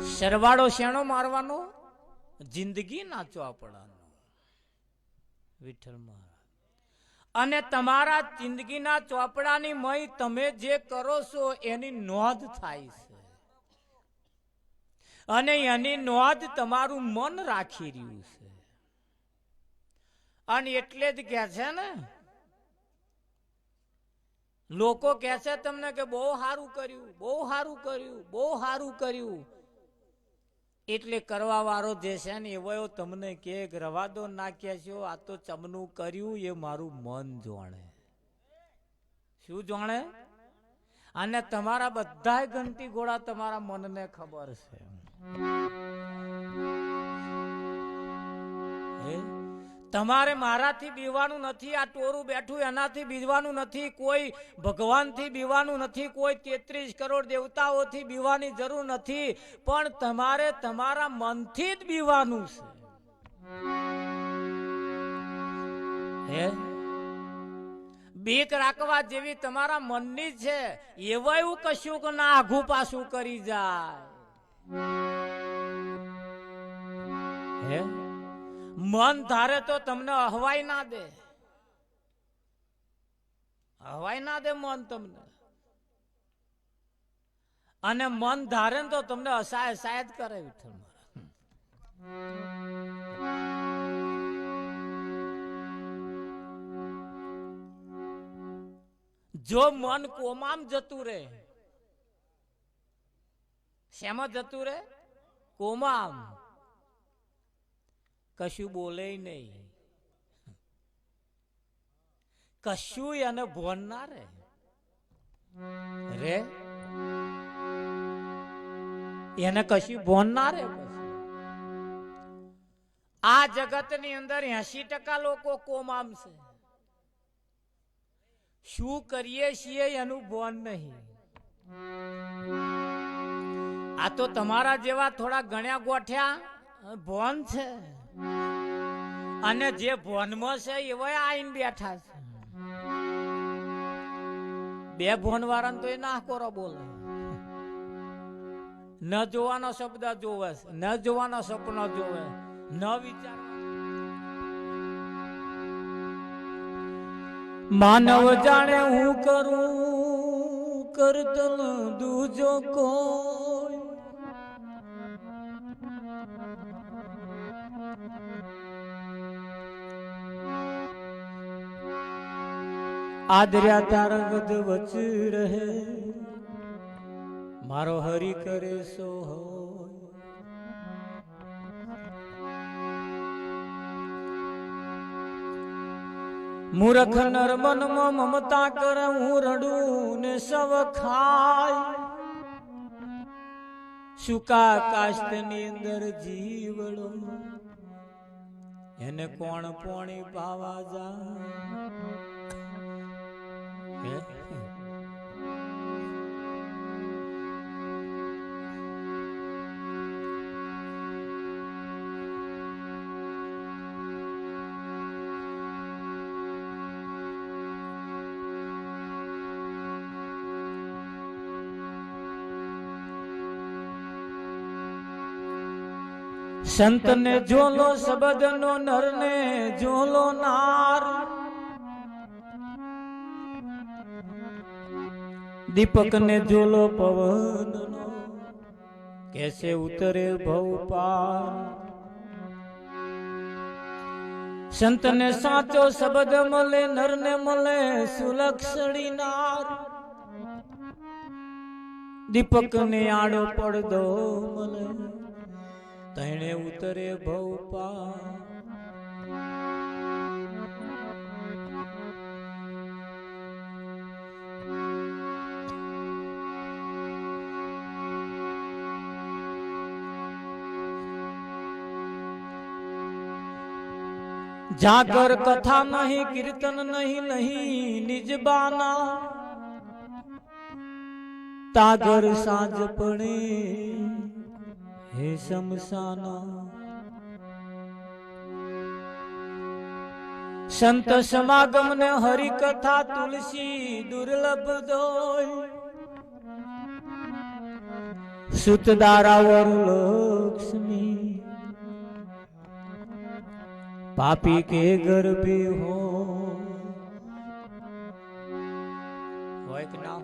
સરવાળો શેનો મારવાનો? જિંદગી ના ચોપડાનો. વિઠ્ઠલ મહારાજ. અને તમારા જિંદગીના ચોપડાની મય તમે જે કરો છો એની નોંધ થાય છે, અને એની નોંધ તમારું મન રાખી રહ્યું છે. અને એટલે જ કહે છે ને, લોકો કહે છે તમને કે બહુ સારું કર્યું, બહુ સારું કર્યું, બહુ સારું કર્યું. એટલે કરવા વાળો જે છે ને એવો તમને કે રવા દો નાખ્યા છો, આ તો ચમનું કર્યું એ મારું મન જોણે. શું જોણે? અને તમારા બધા ઘંટી ઘોડા તમારા મનને ખબર છે. તમારે મારાથી બીવાનું નથી, આ ટોરું બેઠું એનાથી બીવાનું નથી, કોઈ ભગવાનથી બીવાનું નથી, કોઈ 33 કરોડ દેવતાઓથી બીવાની જરૂર નથી, પણ તમારે તમારા મનથી જ બીવાનું છે. બીક રાખવા જેવી તમારા મનની છે, એવું કશું કે ના આઘું પાછું કરી જાય. મન ધારે તો તમને હવાઈ ના દે, હવાઈ ના દે મન તમને. અને મન ધારે તો તમને અસહાય અસહાય જ કરે. વિઠ્ઠલ જો મન કોમામ જતું રે, શેમાં જતું રે? કોમામ. કશું બોલે નહીં, કશું એને ભોન ના રે. એને કશું ભોન ના રે. આ જગત ની અંદર 80% લોકો કોમામ છે. શું કરીએ છીએ એનું ભોન નહીં. આ તો તમારા જેવા થોડા ગણ્યા ગોઠ્યા ભોન છે, અને જે ભોનમાં છે એવા આઈને બેઠા છે. બે ભોન વાળાને તો એ ના કોરો બોલે. ન જોવાનો શબ્દ જોવે, ન જોવાનો સપનો જોવે, ન વિચાર. માનવ જાણે હું કરું કરતલ દૂજો કોઈ. આદર્યા તારા ગદ વચ રહે, મારો હરી કરે સો હોય. મૂર્ખ નર મનમાં મમતા કરે, હું રડું ને સવ ખાય. સુકા કાસ્ત ની અંદર જીવડો, એને કોણ પોણી પાવા જાય. સંત ને જોલો શબ્દ નો, નર ને જોલો નાર. દીપક ને જોલો પવન નો, કેસે ઉતરે ભવ પાર. સંત ને સાચો શબ્દ મળે, નર ને મળે સુલક્ષણી નાર. દીપક ને આડો પડદો મળે, તણે ઉતરે ભવ પાર. જાગર કથા નહીં, કીર્તન નહીં, નહીં નિજ બાના. તાગર સાંજ પડે હે શમશાના. સંત સમાગમ ને હરિ કથા તુલસી દુર્લભ દોય. સુતદારાવર લક્ષ્મી પાપી કે ગર્ભે હોય કે ના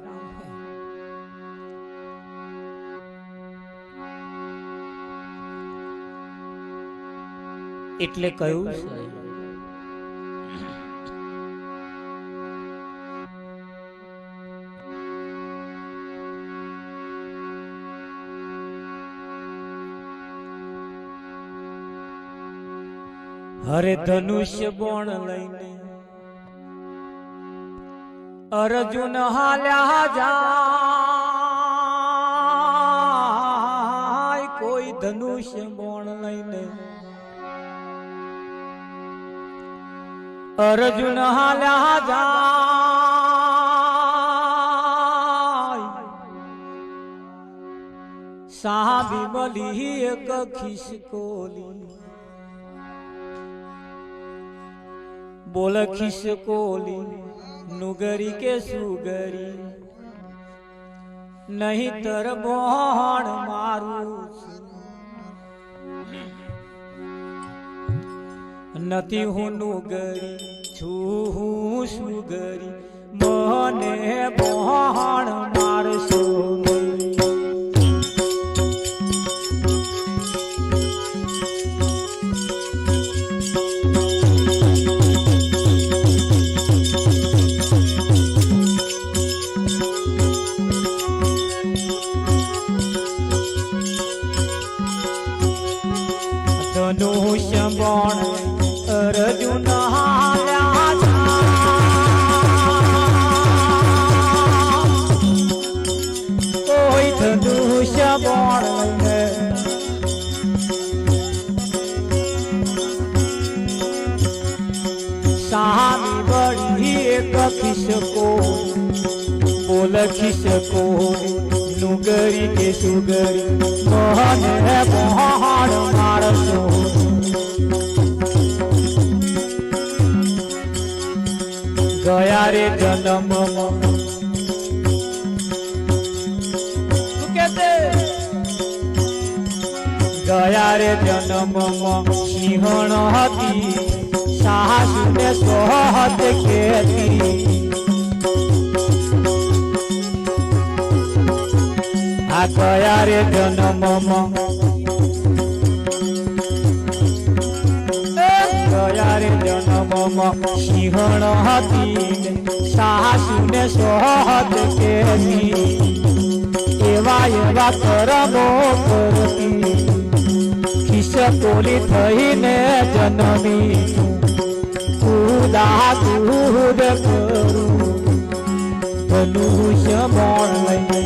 એટલે કયું છે હરે ધનુષ્ય બોણ લઈને અર્જુન હાલ્યા જાય કોઈ ધનુષ્ય બોણ લઈને અર્જુન હાલ્યા જાય સાબી મળી એક ખિસકોલી બોલ ખિસકોલી નુગરી કે સુગરી નહીં તર બોણ મારું નથી હું નુગરી છું હું સુગરી મને બોણ મારશો ધનુષ્ય બોણ અર્જુન હાલ્યા કોઈ ધનુષ્ય બોણ સામી બળી એક ખિસકો બોલ ખિસકો નુગરી કે સુગરી મને બોણ મારશો ગયા રે જન્મ ગયા રે જન્મ સિંહણ હતી સાસુ ને સોહત કેતી આ ગયા રે જન્મ ગયા રે જન્મ સિંહણ હતી સાસુ ને સોહત કેતી એવા એવા કરમો કરતી ખિસકોલી થઈને જન્મી કુદા કુદ કરું ધનુષ્ય બોણ લઈને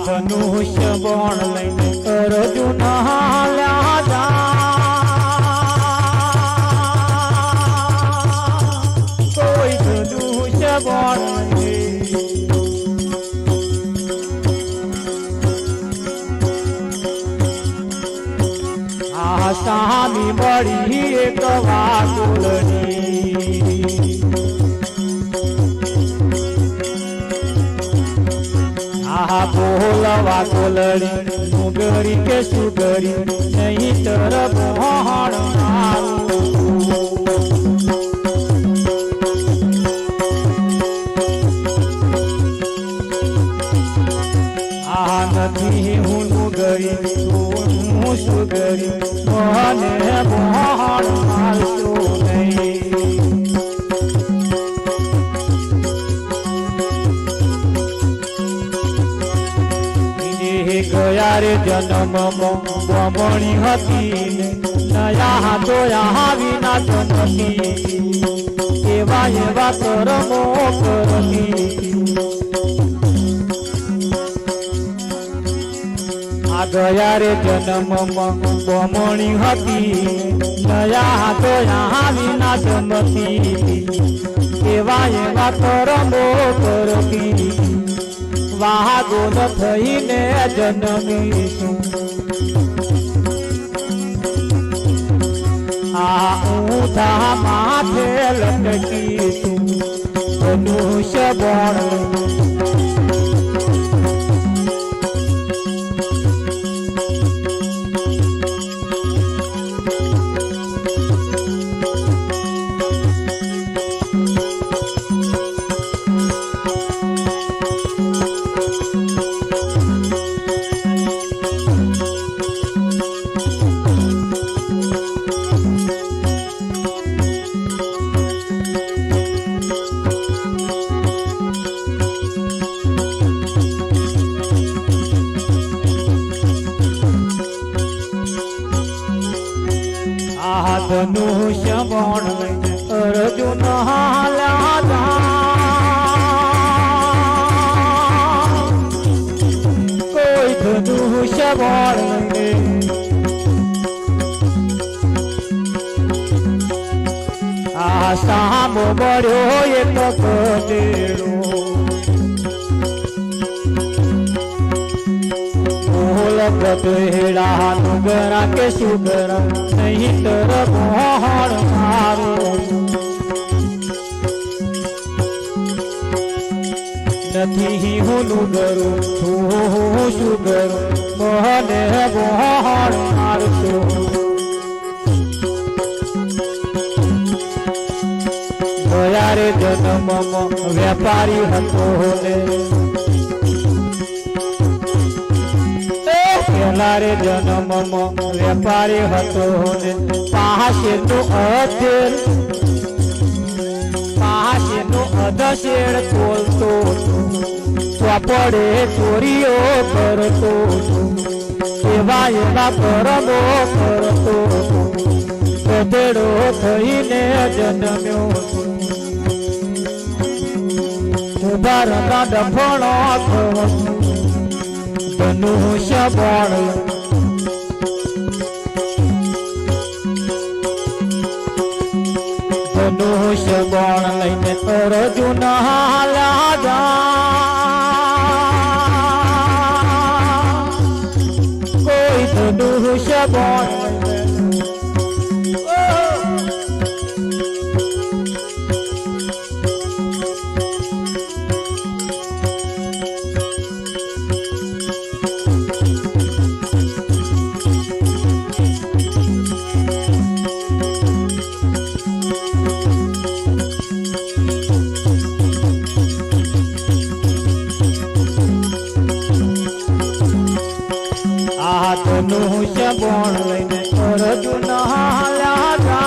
ધનુષ્ય બોણ લઈને અર્જુન હાલ્યા જાય કોઈ ધનુષ્ય બોણ આ સામી મળી એક વાગુલની આહા બોલવા બોલડી નુગરી કે સુગરી નહીં તર બોણ આહા નથી હું નુગરી હું સુગરી મને બોણ મારશો નહીં ગયા રે જન્મ બમણી હતી નયા હાથો વિના જન્મતી એવા એવા કરમો કરતી આ ગયા રે જન્મમાં બમણી હતી નયા તો વિના જમતી એવા એવા કરમો કરતી વાગો ન થઈને જન્મી આ ઊંધા માથે લટકી ધનુષ્ય બોણ ધનુષ્ય બોણ અર્જુન હાલ્યા કોઈ ધનુષ્ય બોણ આ સામો બળ્યો એક કટેડો ગધેડા નુગરા કે સુગરા નહીં તર મોહણ મારું નથી હું નુગરું છું સુગરું મોહને મોહણ મારશું ગયા રે જન્મમાં વેપારી હતો ને પેલા રે જન્મમાં વેપારી હતો ને પાસેનું અધશેડ તોલતો ચોપડે ચોરીઓ કરતો એવા એવા કરમો કરતો ગધેડો થઈને જન્મ્યો સુધારના ડફણો થયો ધનુષ્ય બોણ ધનુષ્ય બોણ લઈને અર્જુન હાલ્યા કોઈ ધનુષ્ય બોણ ધનુષ્ય બોણ લઈને અર્જુન હાલ્યા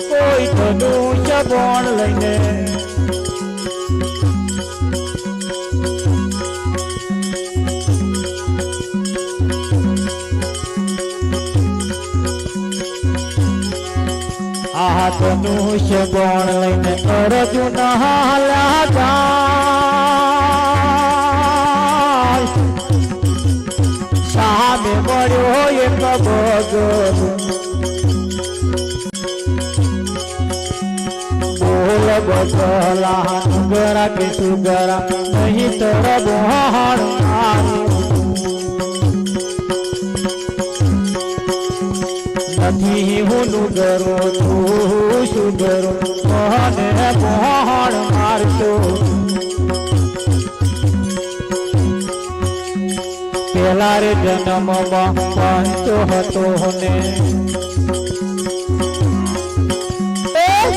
કોઈ ધનુષ્ય બોણ લઈને આ ધનુષ્ય બોણ લઈને અર્જુન હાલ્યા સામે મળ્યો એક ભગત બોલ બગલા ગરા કે સુગરા નહીં તર બોહણ નથી હું નુગરો છું સુગરો મોહને મોહણ મારતો પેલા રે જન્મમાં પંચો હતો ને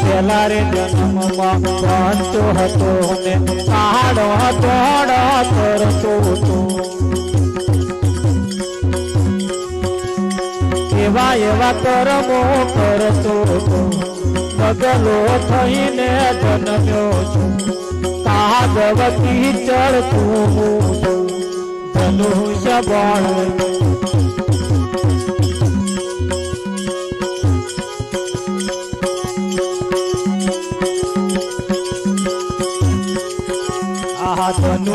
પેલા રે જન્મમાં પંચો હતો ને સાડો દોડ કરતો હતો એવા એવા કરમો કરતો બગલો થઈને જન્મ્યો છું કાગવતી ચડતું ધનુષ્ય બોણ સાધનું